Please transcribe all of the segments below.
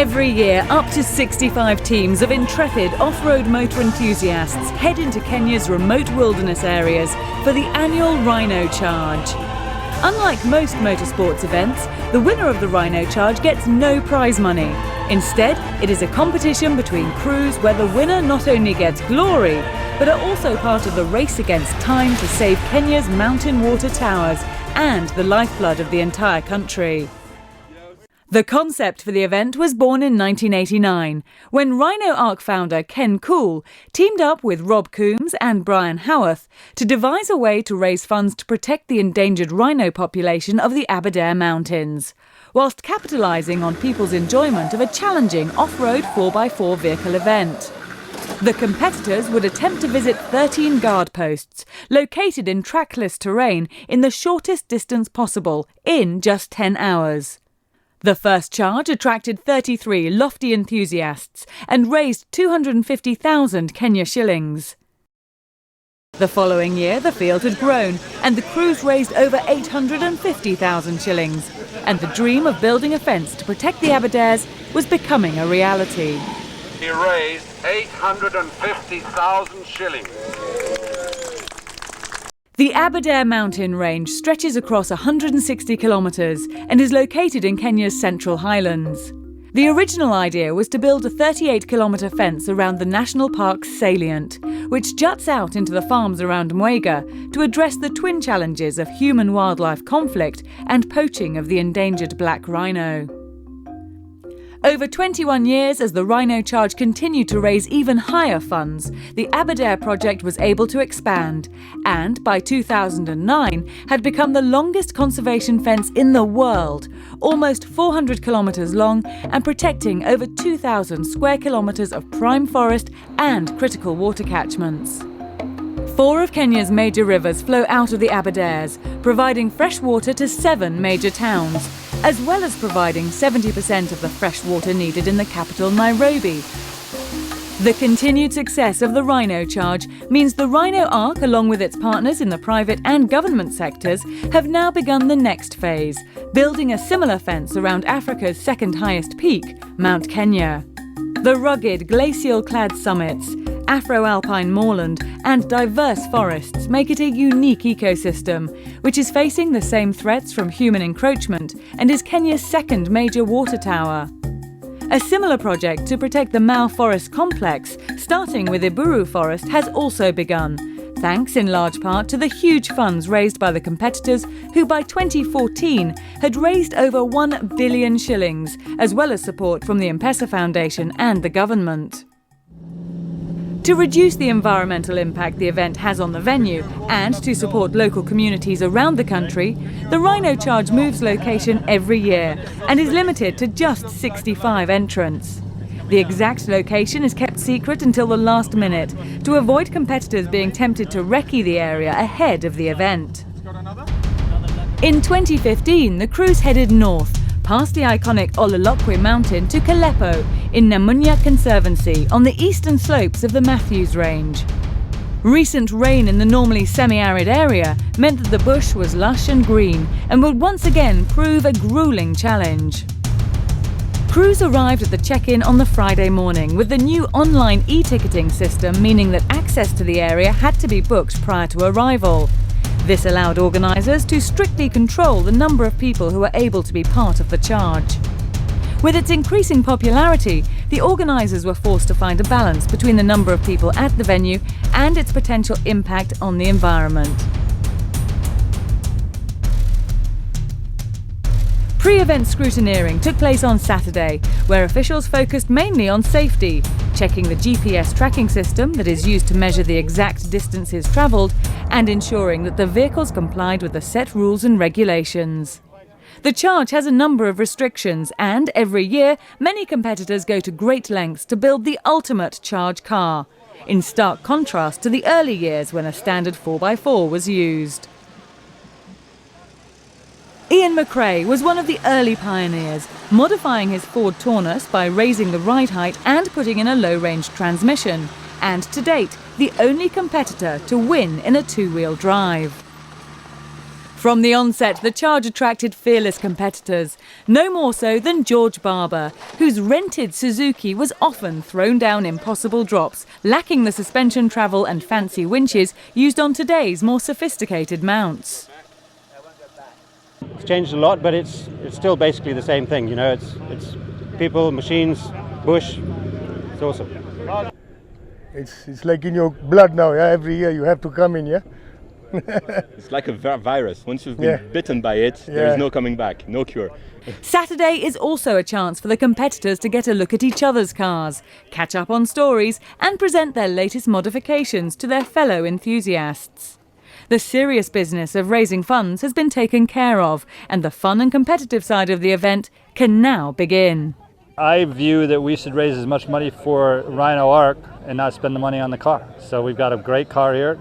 Every year, up to 65 teams of intrepid off-road motor enthusiasts head into Kenya's remote wilderness areas for the annual Rhino Charge. Unlike most motorsports events, the winner of the Rhino Charge gets no prize money. Instead, it is a competition between crews where the winner not only gets glory, but are also part of the race against time to save Kenya's mountain water towers and the lifeblood of the entire country. The concept for the event was born in 1989, when Rhino Arc founder Ken Cool teamed up with Rob Coombs and Brian Howarth to devise a way to raise funds to protect the endangered rhino population of the Aberdare Mountains, whilst capitalising on people's enjoyment of a challenging off-road 4x4 vehicle event. The competitors would attempt to visit 13 guard posts, located in trackless terrain in the shortest distance possible, in just 10 hours. The first charge attracted 33 lofty enthusiasts and raised 250,000 Kenya shillings. The following year, the field had grown and the crews raised over 850,000 shillings, and the dream of building a fence to protect the Aberdares was becoming a reality. He raised 850,000 shillings. The Aberdare mountain range stretches across 160 kilometres and is located in Kenya's Central Highlands. The original idea was to build a 38-kilometre fence around the national park's salient, which juts out into the farms around Mwega to address the twin challenges of human-wildlife conflict and poaching of the endangered black rhino. Over 21 years, as the Rhino Charge continued to raise even higher funds, the Aberdare project was able to expand and, by 2009, had become the longest conservation fence in the world, almost 400 kilometres long and protecting over 2,000 square kilometres of prime forest and critical water catchments. 4 of Kenya's major rivers flow out of the Aberdares, providing fresh water to 7 major towns, as well as providing 70% of the fresh water needed in the capital, Nairobi. The continued success of the Rhino Charge means the Rhino Arc, along with its partners in the private and government sectors, have now begun the next phase, building a similar fence around Africa's second highest peak, Mount Kenya. The rugged, glacial-clad summits, Afro-alpine moorland and diverse forests make it a unique ecosystem, which is facing the same threats from human encroachment and is Kenya's second major water tower. A similar project to protect the Mau Forest complex, starting with Iburu Forest, has also begun, thanks in large part to the huge funds raised by the competitors who by 2014 had raised over 1 billion shillings, as well as support from the M-Pesa Foundation and the government. To reduce the environmental impact the event has on the venue and to support local communities around the country, the Rhino Charge moves location every year and is limited to just 65 entrants. The exact location is kept secret until the last minute to avoid competitors being tempted to recce the area ahead of the event. In 2015, the crews headed north, past the iconic Ololokwe mountain to Kalepo in Namunya Conservancy on the eastern slopes of the Matthews Range. Recent rain in the normally semi-arid area meant that the bush was lush and green and would once again prove a gruelling challenge. Crews arrived at the check-in on the Friday morning with the new online e-ticketing system, meaning that access to the area had to be booked prior to arrival. This allowed organisers to strictly control the number of people who were able to be part of the charge. With its increasing popularity, the organisers were forced to find a balance between the number of people at the venue and its potential impact on the environment. Pre-event scrutineering took place on Saturday, where officials focused mainly on safety, checking the GPS tracking system that is used to measure the exact distances travelled and ensuring that the vehicles complied with the set rules and regulations. The charge has a number of restrictions and every year many competitors go to great lengths to build the ultimate charge car, in stark contrast to the early years when a standard 4x4 was used. Ian McRae was one of the early pioneers, modifying his Ford Taunus by raising the ride height and putting in a low-range transmission, and to date, the only competitor to win in a two-wheel drive. From the onset, the charge attracted fearless competitors, no more so than George Barber, whose rented Suzuki was often thrown down impossible drops, lacking the suspension travel and fancy winches used on today's more sophisticated mounts. It's changed a lot, but it's still basically the same thing. You know, it's people, machines, bush. It's awesome. It's like in your blood now. Yeah? Every year you have to come in. Yeah. It's like a virus. Once you've been bitten by it, there is no coming back, no cure. Saturday is also a chance for the competitors to get a look at each other's cars, catch up on stories and present their latest modifications to their fellow enthusiasts. The serious business of raising funds has been taken care of, and the fun and competitive side of the event can now begin. I view that we should raise as much money for Rhino Arc and not spend the money on the car. So we've got a great car here.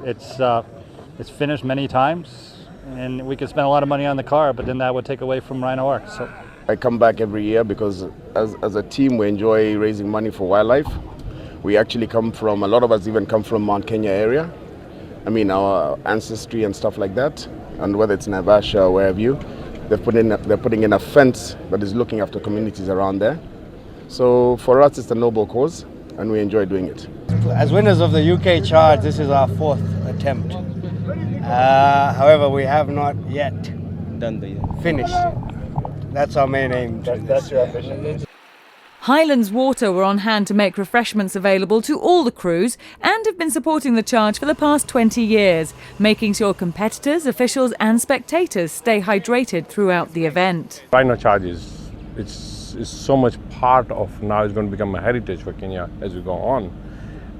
It's finished many times, and we could spend a lot of money on the car, but then that would take away from Rhino Arc. So I come back every year because as a team we enjoy raising money for wildlife. We actually a lot of us even come from Mount Kenya area. I mean, our ancestry and stuff like that, and whether it's Naivasha or wherever they're putting in a fence that is looking after communities around there. So for us it's a noble cause and we enjoy doing it. As winners of the UK charge, this is our 4th attempt. However, we have not yet finished. That's our main aim. That's your ambition. Highlands Water were on hand to make refreshments available to all the crews and have been supporting the charge for the past 20 years, making sure competitors, officials and spectators stay hydrated throughout the event. Rhino charge is so much part of now it's going to become a heritage for Kenya as we go on.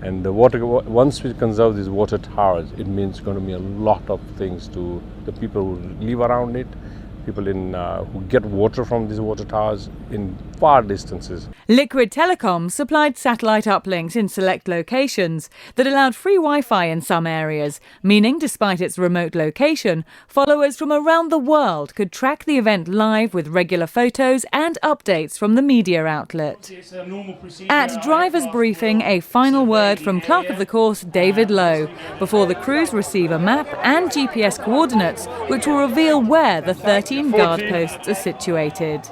And the water, once we conserve these water towers, it means going to be a lot of things to the people who live around it, people who get water from these water towers in far distances. Liquid Telecom supplied satellite uplinks in select locations that allowed free Wi-Fi in some areas, meaning despite its remote location, followers from around the world could track the event live with regular photos and updates from the media outlet. At driver's briefing, a final word from clerk of the course David Lowe, before the crews receive a map and GPS coordinates which will reveal where the 13 guard posts are situated.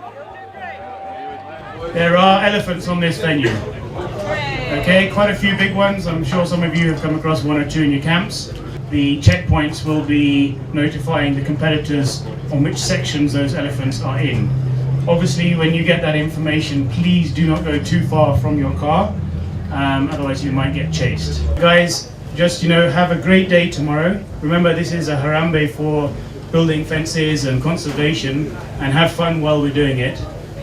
There are elephants on this venue. Okay, quite a few big ones. I'm sure some of you have come across one or two in your camps. The checkpoints will be notifying the competitors on which sections those elephants are in. Obviously, when you get that information, please do not go too far from your car, otherwise you might get chased. Guys, just have a great day tomorrow. Remember, this is a Harambe for building fences and conservation, and have fun while we're doing it.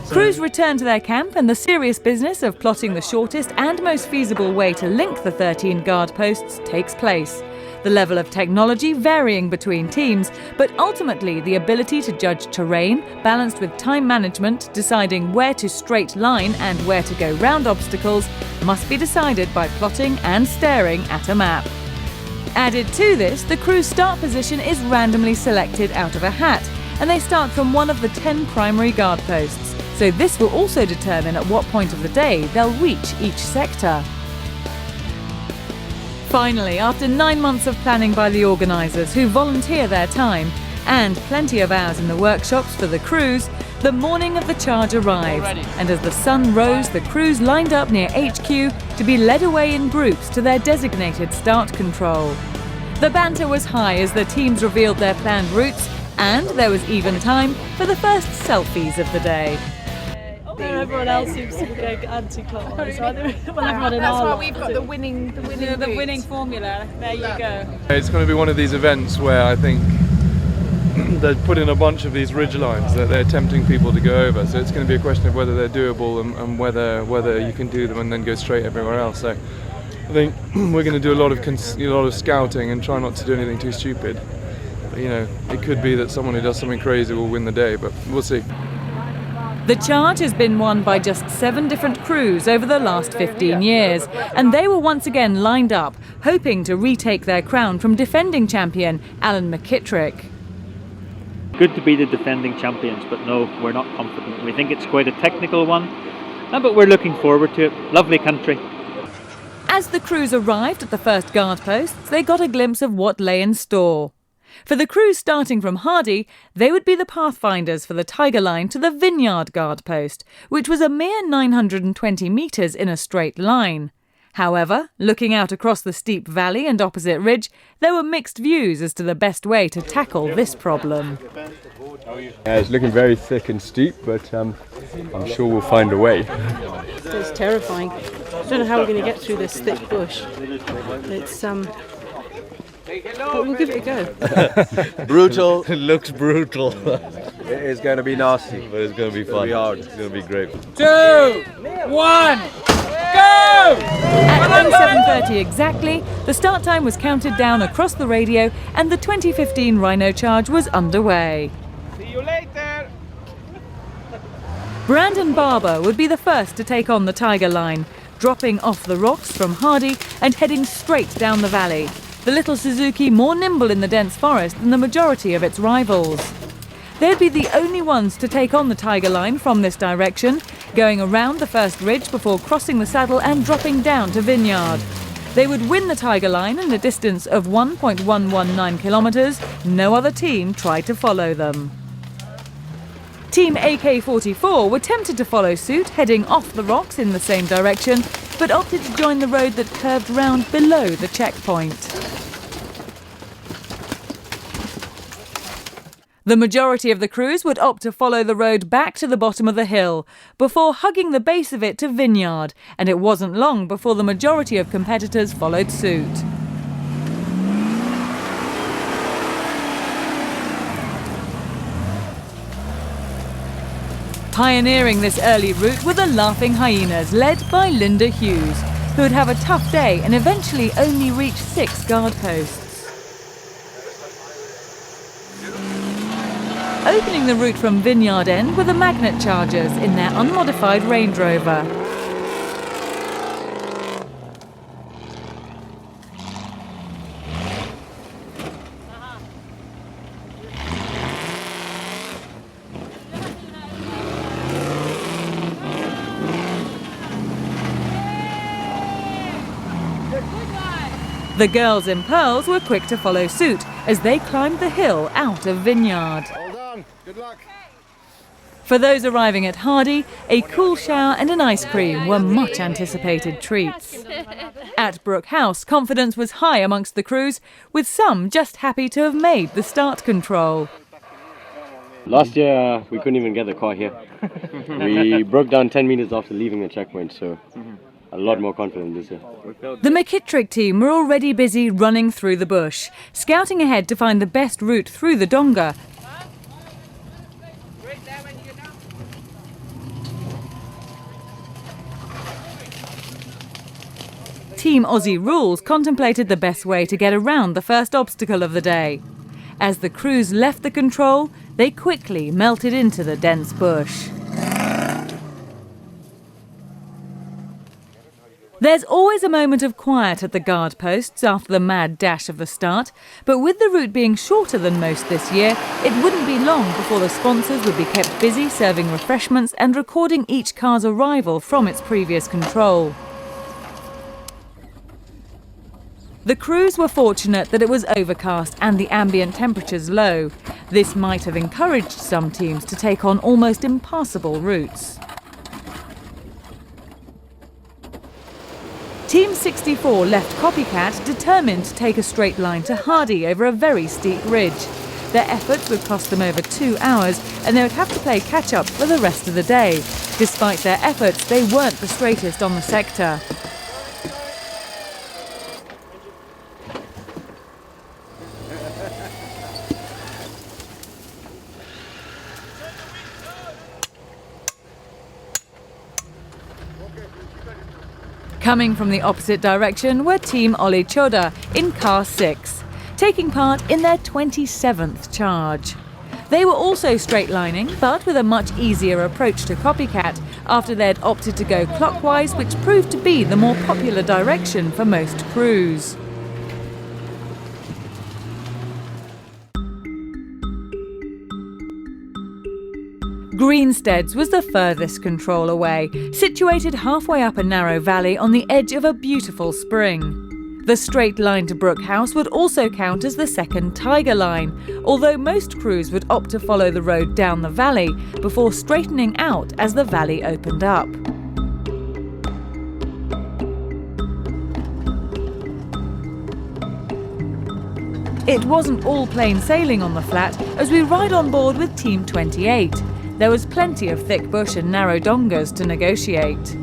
Crews return to their camp and the serious business of plotting the shortest and most feasible way to link the 13 guard posts takes place. The level of technology varying between teams, but ultimately the ability to judge terrain, balanced with time management, deciding where to straight line and where to go round obstacles, must be decided by plotting and staring at a map. Added to this, the crew's start position is randomly selected out of a hat, and they start from one of the 10 primary guard posts. So this will also determine at what point of the day they'll reach each sector. Finally, after 9 months of planning by the organisers who volunteer their time, and plenty of hours in the workshops for the crews, the morning of the charge arrived, and as the sun rose, the crews lined up near HQ to be led away in groups to their designated start control. The banter was high as the teams revealed their planned routes, and there was even time for the first selfies of the day. Everyone else seems to go anti-clockwise. That's why we've got the winning formula. There you go. It's going to be one of these events where I think they put in a bunch of these ridge lines that they're tempting people to go over. So it's going to be a question of whether they're doable and whether you can do them and then go straight everywhere else. So I think we're going to do a lot of scouting and try not to do anything too stupid. But, it could be that someone who does something crazy will win the day, but we'll see. The charge has been won by just 7 different crews over the last 15 years, and they were once again lined up, hoping to retake their crown from defending champion Alan McKittrick. Good to be the defending champions, but no, we're not confident. We think it's quite a technical one, but we're looking forward to it. Lovely country. As the crews arrived at the first guard posts, they got a glimpse of what lay in store. For the crews starting from Hardy, they would be the pathfinders for the Tiger Line to the Vineyard Guard Post, which was a mere 920 metres in a straight line. However, looking out across the steep valley and opposite ridge, there were mixed views as to the best way to tackle this problem. It's looking very thick and steep, but I'm sure we'll find a way. It's terrifying. I don't know how we're going to get through this thick bush. It's but we'll give it a go. Brutal. It looks brutal. It is going to be nasty, but it's going to be fun. It's going to be hard. It's going to be great. 2, 1, go! At 07:30 exactly, the start time was counted down across the radio and the 2015 Rhino charge was underway. See you later! Brandon Barber would be the first to take on the Tiger Line, dropping off the rocks from Hardy and heading straight down the valley. The little Suzuki more nimble in the dense forest than the majority of its rivals. They'd be the only ones to take on the Tiger Line from this direction, going around the first ridge before crossing the saddle and dropping down to Vineyard. They would win the Tiger Line in a distance of 1.119 kilometres. No other team tried to follow them. Team AK-44 were tempted to follow suit, heading off the rocks in the same direction, but opted to join the road that curved round below the checkpoint. The majority of the crews would opt to follow the road back to the bottom of the hill, before hugging the base of it to Vineyard, and it wasn't long before the majority of competitors followed suit. Pioneering this early route were the Laughing Hyenas, led by Linda Hughes, who would have a tough day and eventually only reach 6 guard posts. Opening the route from Vineyard End were the Magnet Chargers in their unmodified Range Rover. The girls in pearls were quick to follow suit as they climbed the hill out of Vineyard. Well done. Good luck. For those arriving at Hardy, a cool shower and an ice cream were much anticipated treats. At Brook House, confidence was high amongst the crews, with some just happy to have made the start control. Last year we couldn't even get the car here. We broke down 10 meters after leaving the checkpoint, so a lot more confident this year. The McKittrick team were already busy running through the bush, scouting ahead to find the best route through the donga. Team Aussie Rules contemplated the best way to get around the first obstacle of the day. As the crews left the control, they quickly melted into the dense bush. There's always a moment of quiet at the guard posts after the mad dash of the start, but with the route being shorter than most this year, it wouldn't be long before the sponsors would be kept busy serving refreshments and recording each car's arrival from its previous control. The crews were fortunate that it was overcast and the ambient temperatures low. This might have encouraged some teams to take on almost impassable routes. Team 64 left Copycat determined to take a straight line to Hardy over a very steep ridge. Their efforts would cost them over 2 hours and they would have to play catch-up for the rest of the day. Despite their efforts, they weren't the straightest on the sector. Coming from the opposite direction were Team Oli Choda in car 6, taking part in their 27th charge. They were also straight-lining, but with a much easier approach to Copycat after they'd opted to go clockwise, which proved to be the more popular direction for most crews. Greensteads was the furthest control away, situated halfway up a narrow valley on the edge of a beautiful spring. The straight line to Brookhouse would also count as the second Tiger Line, although most crews would opt to follow the road down the valley before straightening out as the valley opened up. It wasn't all plain sailing on the flat as we ride on board with Team 28. There was plenty of thick bush and narrow dongas to negotiate.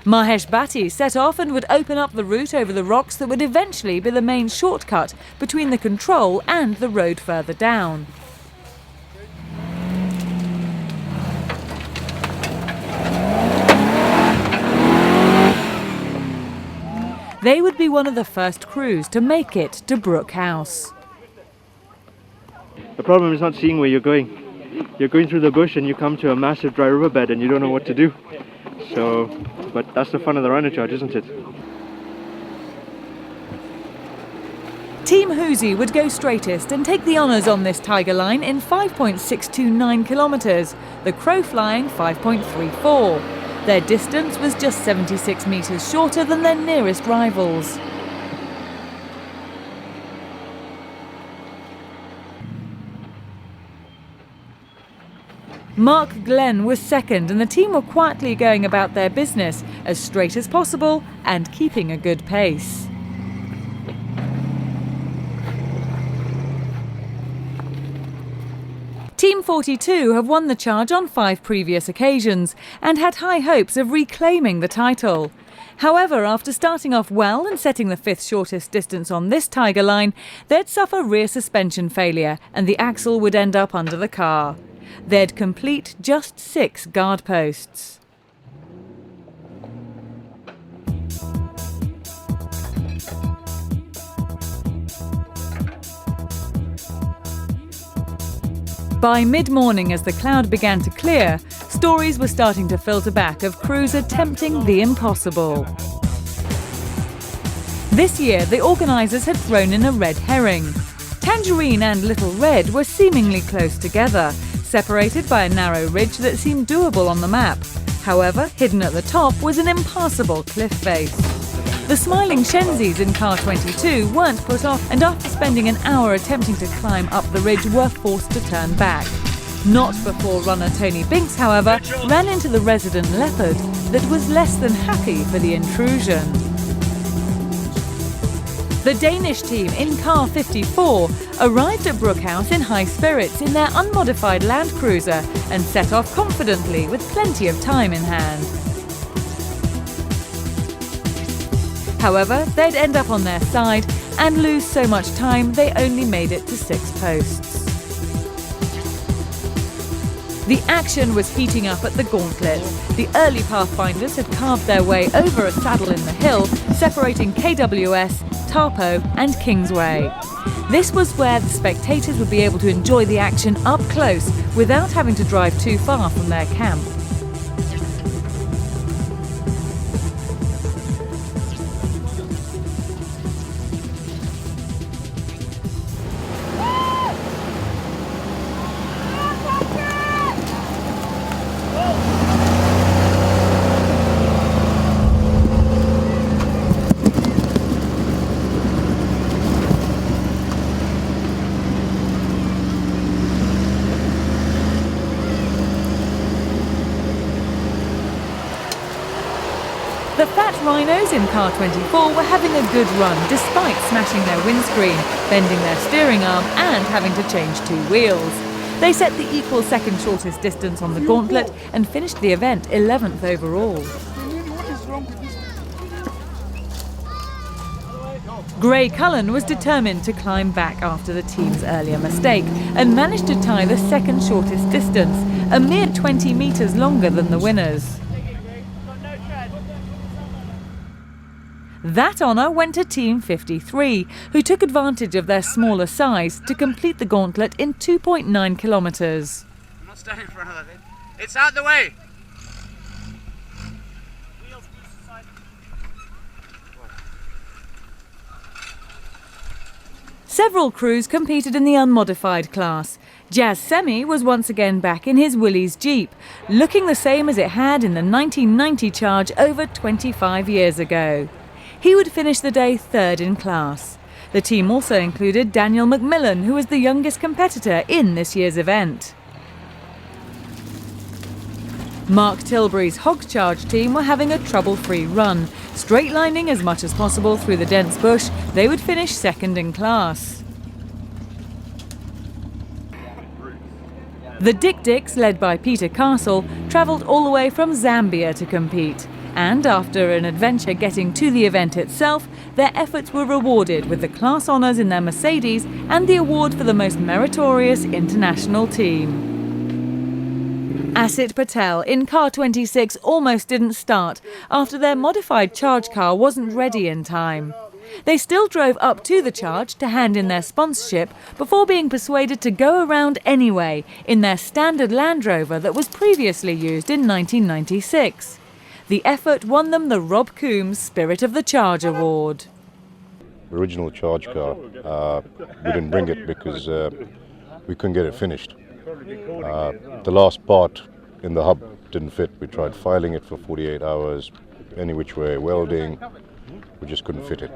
Mahesh Bhatti set off and would open up the route over the rocks that would eventually be the main shortcut between the control and the road further down. They would be one of the first crews to make it to Brookhouse. The problem is not seeing where you're going. You're going through the bush and you come to a massive dry riverbed and you don't know what to do. So, but that's the fun of the Rhino charge, isn't it? Team Huzi would go straightest and take the honours on this Tiger Line in 5.629 kilometres, the Crow flying 5.34. Their distance was just 76 metres shorter than their nearest rivals. Mark Glenn was second and the team were quietly going about their business, as straight as possible and keeping a good pace. Team 42 have won the charge on 5 previous occasions and had high hopes of reclaiming the title. However, after starting off well and setting the 5th shortest distance on this Tiger Line, they'd suffer rear suspension failure and the axle would end up under the car. They'd complete just 6 guard posts. By mid-morning, as the cloud began to clear, stories were starting to filter back of crews attempting the impossible. This year, the organisers had thrown in a red herring. Tangerine and Little Red were seemingly close together, separated by a narrow ridge that seemed doable on the map. However, hidden at the top was an impassable cliff face. The smiling Shenzis in car 22 weren't put off, and after spending an hour attempting to climb up the ridge were forced to turn back. Not before runner Tony Binks, however, ran into the resident leopard that was less than happy for the intrusion. The Danish team in car 54 arrived at Brookhouse in high spirits in their unmodified Land Cruiser and set off confidently with plenty of time in hand. However, they'd end up on their side and lose so much time they only made it to 6 posts. The action was heating up at the Gauntlet. The early Pathfinders had carved their way over a saddle in the hill, separating KWS, Tarpo and Kingsway. This was where the spectators would be able to enjoy the action up close without having to drive too far from their camp. The Fat Rhinos in car 24 were having a good run despite smashing their windscreen, bending their steering arm and having to change 2 wheels. They set the equal second shortest distance on the Gauntlet and finished the event 11th overall. Gray Cullen was determined to climb back after the team's earlier mistake and managed to tie the second shortest distance, a mere 20 metres longer than the winners. That honour went to Team 53, who took advantage of their smaller size to complete the Gauntlet in 2.9 kilometres. I'm not standing in front of that. It's out the way! Several crews competed in the unmodified class. Jazz Semi was once again back in his Willys Jeep, looking the same as it had in the 1990 charge over 25 years ago. He would finish the day third in class. The team also included Daniel McMillan, who was the youngest competitor in this year's event. Mark Tilbury's Hog Charge team were having a trouble-free run. Straight-lining as much as possible through the dense bush, they would finish second in class. The Dick Dicks, led by Peter Castle, travelled all the way from Zambia to compete. And after an adventure getting to the event itself, their efforts were rewarded with the class honours in their Mercedes and the award for the most meritorious international team. Asit Patel in car 26 almost didn't start after their modified charge car wasn't ready in time. They still drove up to the charge to hand in their sponsorship before being persuaded to go around anyway in their standard Land Rover that was previously used in 1996. The effort won them the Rob Coombs Spirit of the Charge Award. Original charge car, we didn't bring it because we couldn't get it finished. The last part in the hub didn't fit. We tried filing it for 48 hours, any which way, welding, we just couldn't fit it.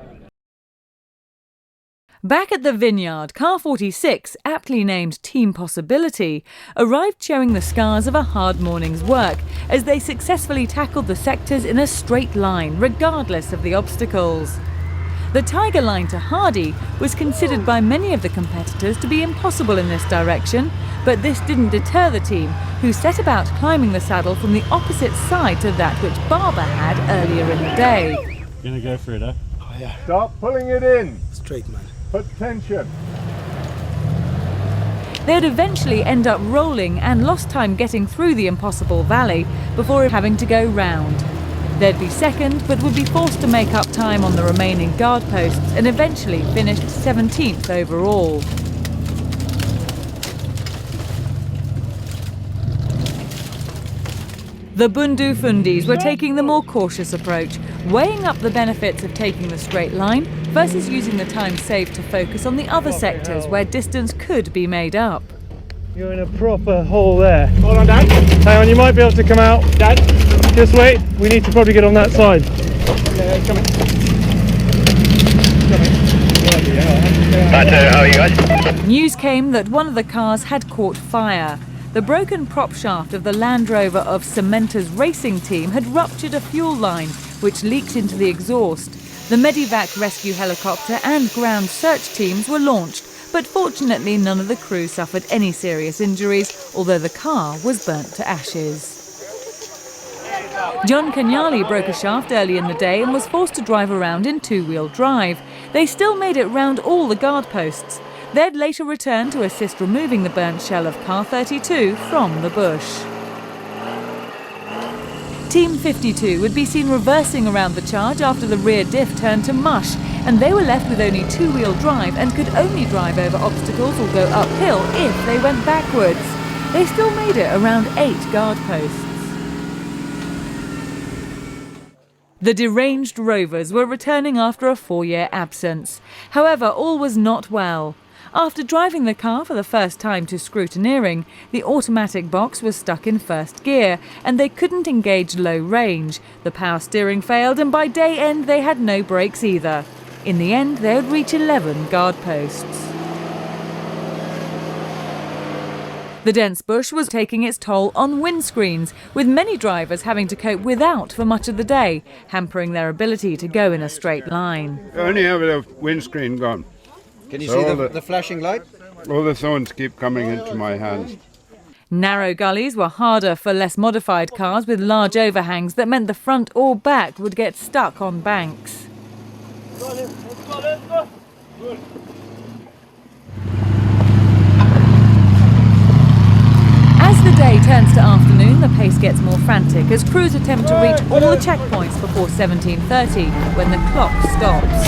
Back at the vineyard, car 46, aptly named Team Possibility, arrived showing the scars of a hard morning's work as they successfully tackled the sectors in a straight line, regardless of the obstacles. The Tiger Line to Hardy was considered by many of the competitors to be impossible in this direction, but this didn't deter the team, who set about climbing the saddle from the opposite side to that which Barber had earlier in the day. Gonna go for it, huh? Oh, yeah. Stop pulling it in. Straight, man. Put tension. They'd eventually end up rolling and lost time getting through the impossible valley before having to go round. They'd be second, but would be forced to make up time on the remaining guard posts and eventually finished 17th overall. The Bundu Fundis were taking the more cautious approach, weighing up the benefits of taking the straight line versus using the time saved to focus on the other sectors where distance could be made up. You're in a proper hole there. Hold on, Dad. Hang on, you might be able to come out. Dad. Just wait, we need to probably get on that side. Yeah, coming. How are you guys? News came that one of the cars had caught fire. The broken prop shaft of the Land Rover of Cementa's racing team had ruptured a fuel line, which leaked into the exhaust. The Medivac rescue helicopter and ground search teams were launched, but fortunately none of the crew suffered any serious injuries, although the car was burnt to ashes. John Kenyali broke a shaft early in the day and was forced to drive around in two-wheel drive. They still made it round all the guard posts. They'd later return to assist removing the burnt shell of car 32 from the bush. Team 52 would be seen reversing around the charge after the rear diff turned to mush, and they were left with only two-wheel drive and could only drive over obstacles or go uphill if they went backwards. They still made it around 8 guard posts. The deranged Rovers were returning after a 4-year absence. However, all was not well. After driving the car for the first time to scrutineering, the automatic box was stuck in first gear and they couldn't engage low range. The power steering failed and by day end they had no brakes either. In the end, they would reach 11 guard posts. The dense bush was taking its toll on windscreens, with many drivers having to cope without for much of the day, hampering their ability to go in a straight line. I only have a windscreen gone. Can you see the flashing light? All the thorns keep coming into my hands. Narrow gullies were harder for less modified cars with large overhangs that meant the front or back would get stuck on banks. As the day turns to afternoon, the pace gets more frantic as crews attempt to reach all the checkpoints before 17:30 when the clock stops.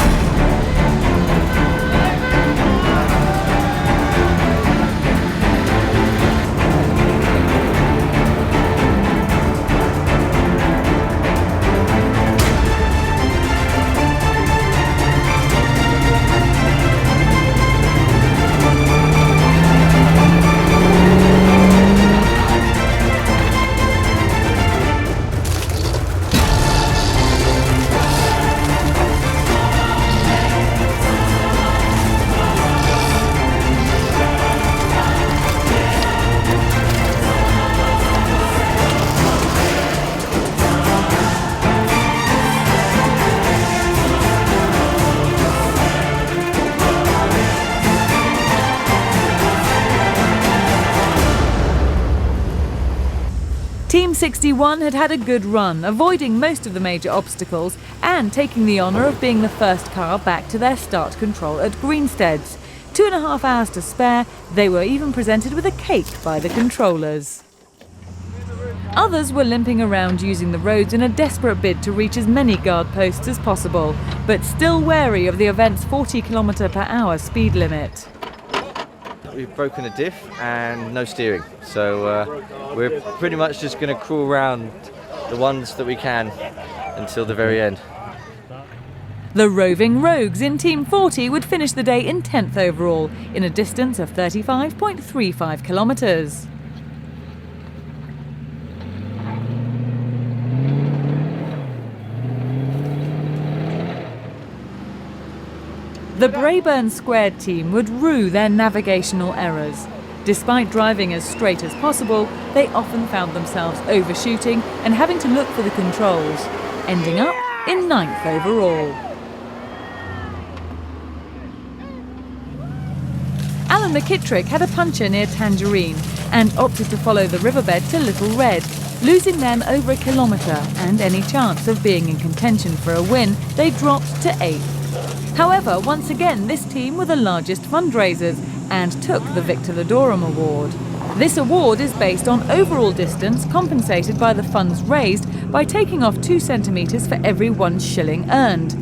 Team 61 had had a good run, avoiding most of the major obstacles and taking the honour of being the first car back to their start control at Greensteads. 2.5 hours to spare, they were even presented with a cake by the controllers. Others were limping around using the roads in a desperate bid to reach as many guard posts as possible, but still wary of the event's 40 km/h speed limit. We've broken a diff and no steering, so we're pretty much just going to crawl around the ones that we can until the very end. The Roving Rogues in Team 40 would finish the day in 10th overall, in a distance of 35.35 kilometres. The Braeburn Squared team would rue their navigational errors. Despite driving as straight as possible, they often found themselves overshooting and having to look for the controls, ending up in 9th overall. Alan McKittrick had a puncture near Tangerine and opted to follow the riverbed to Little Red, losing them over a kilometre, and any chance of being in contention for a win, they dropped to 8th. However, once again, this team were the largest fundraisers and took the Victor Ladorum Award. This award is based on overall distance compensated by the funds raised by taking off 2 centimetres for every 1 shilling earned.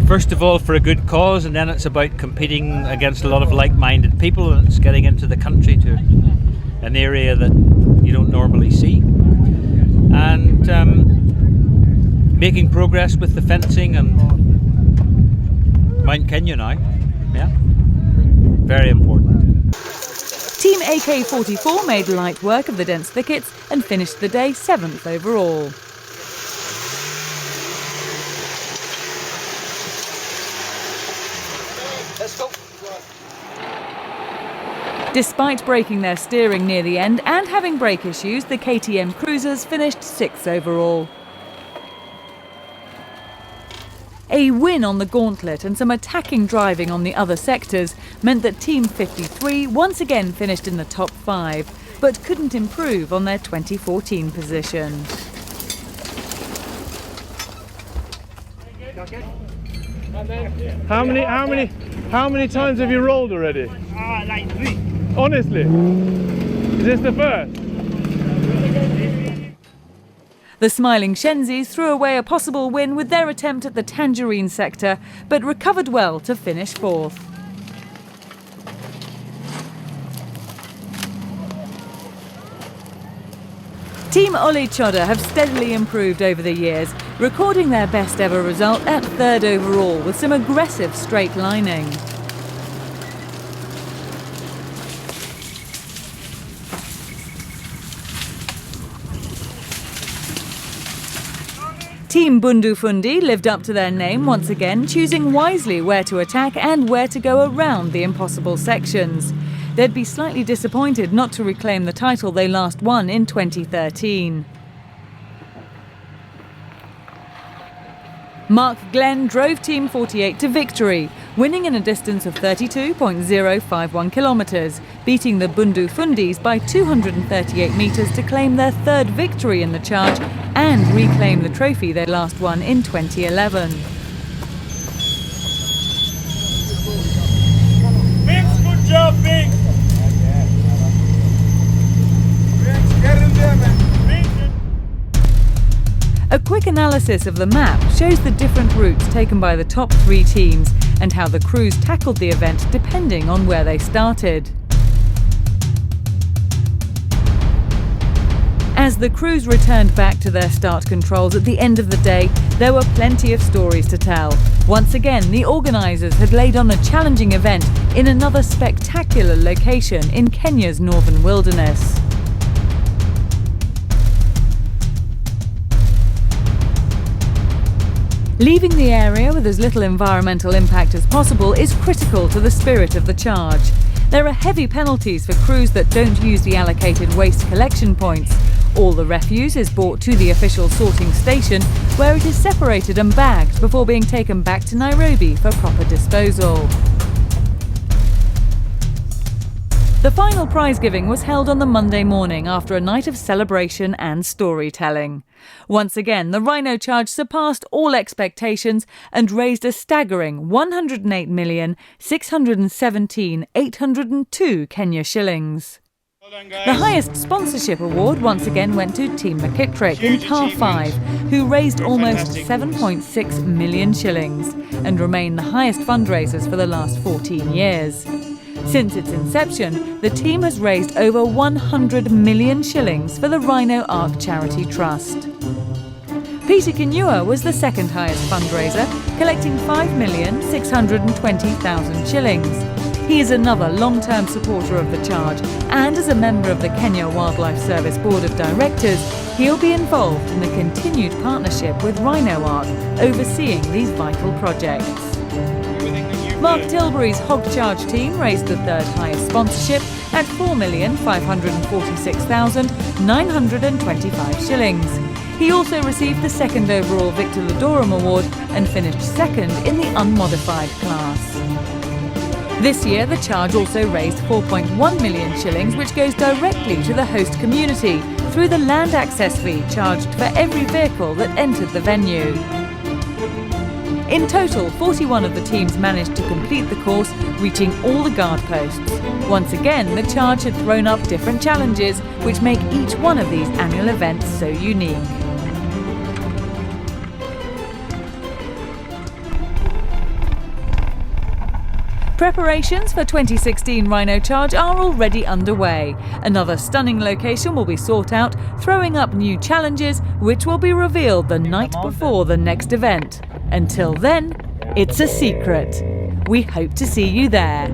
First of all, for a good cause, and then it's about competing against a lot of like-minded people, and it's getting into the country to an area that you don't normally see, and making progress with the fencing and Mount Kenya now. Yeah, very important. Team AK-44 made light work of the dense thickets and finished the day 7th overall. Let's go. Despite breaking their steering near the end and having brake issues, the KTM Cruisers finished 6th overall. A win on the gauntlet and some attacking driving on the other sectors meant that Team 53 once again finished in the top 5, but couldn't improve on their 2014 position. How many times have you rolled already? Like 3. Honestly? Is this the first? The smiling Shenzis threw away a possible win with their attempt at the Tangerine sector, but recovered well to finish 4th. Team Ollie Chodder have steadily improved over the years, recording their best ever result at 3rd overall with some aggressive straight lining. Team Bundu Fundi lived up to their name once again, choosing wisely where to attack and where to go around the impossible sections. They'd be slightly disappointed not to reclaim the title they last won in 2013. Mark Glenn drove Team 48 to victory, winning in a distance of 32.051 kilometres, beating the Bundu Fundis by 238 metres to claim their 3rd victory in the charge and reclaim the trophy they last won in 2011. Binks, good job, Binks! Get in there, man! A quick analysis of the map shows the different routes taken by the top 3 teams and how the crews tackled the event depending on where they started. As the crews returned back to their start controls at the end of the day, there were plenty of stories to tell. Once again, the organisers had laid on a challenging event in another spectacular location in Kenya's northern wilderness. Leaving the area with as little environmental impact as possible is critical to the spirit of the charge. There are heavy penalties for crews that don't use the allocated waste collection points. All the refuse is brought to the official sorting station, where it is separated and bagged before being taken back to Nairobi for proper disposal. The final prize giving was held on the Monday morning after a night of celebration and storytelling. Once again, the Rhino charge surpassed all expectations and raised a staggering 108,617,802 Kenya shillings. The highest sponsorship award once again went to Team McKittrick in Par 5, who raised almost 7.6 million shillings and remain the highest fundraisers for the last 14 years. Since its inception, the team has raised over 100 million shillings for the Rhino Ark Charity Trust. Peter Kinyua was the second highest fundraiser, collecting 5,620,000 shillings. He is another long-term supporter of the charge, and as a member of the Kenya Wildlife Service Board of Directors, he'll be involved in the continued partnership with Rhino Ark, overseeing these vital projects. Mark Tilbury's Hog Charge team raised the third highest sponsorship at 4,546,925 shillings. He also received the second overall Victor Ladorum Award and finished second in the unmodified class. This year, the charge also raised 4.1 million shillings, which goes directly to the host community through the land access fee charged for every vehicle that entered the venue. In total, 41 of the teams managed to complete the course, reaching all the guard posts. Once again, the charge had thrown up different challenges, which make each one of these annual events so unique. Preparations for 2016 Rhino Charge are already underway. Another stunning location will be sought out, throwing up new challenges, which will be revealed the night before the next event. Until then, it's a secret. We hope to see you there.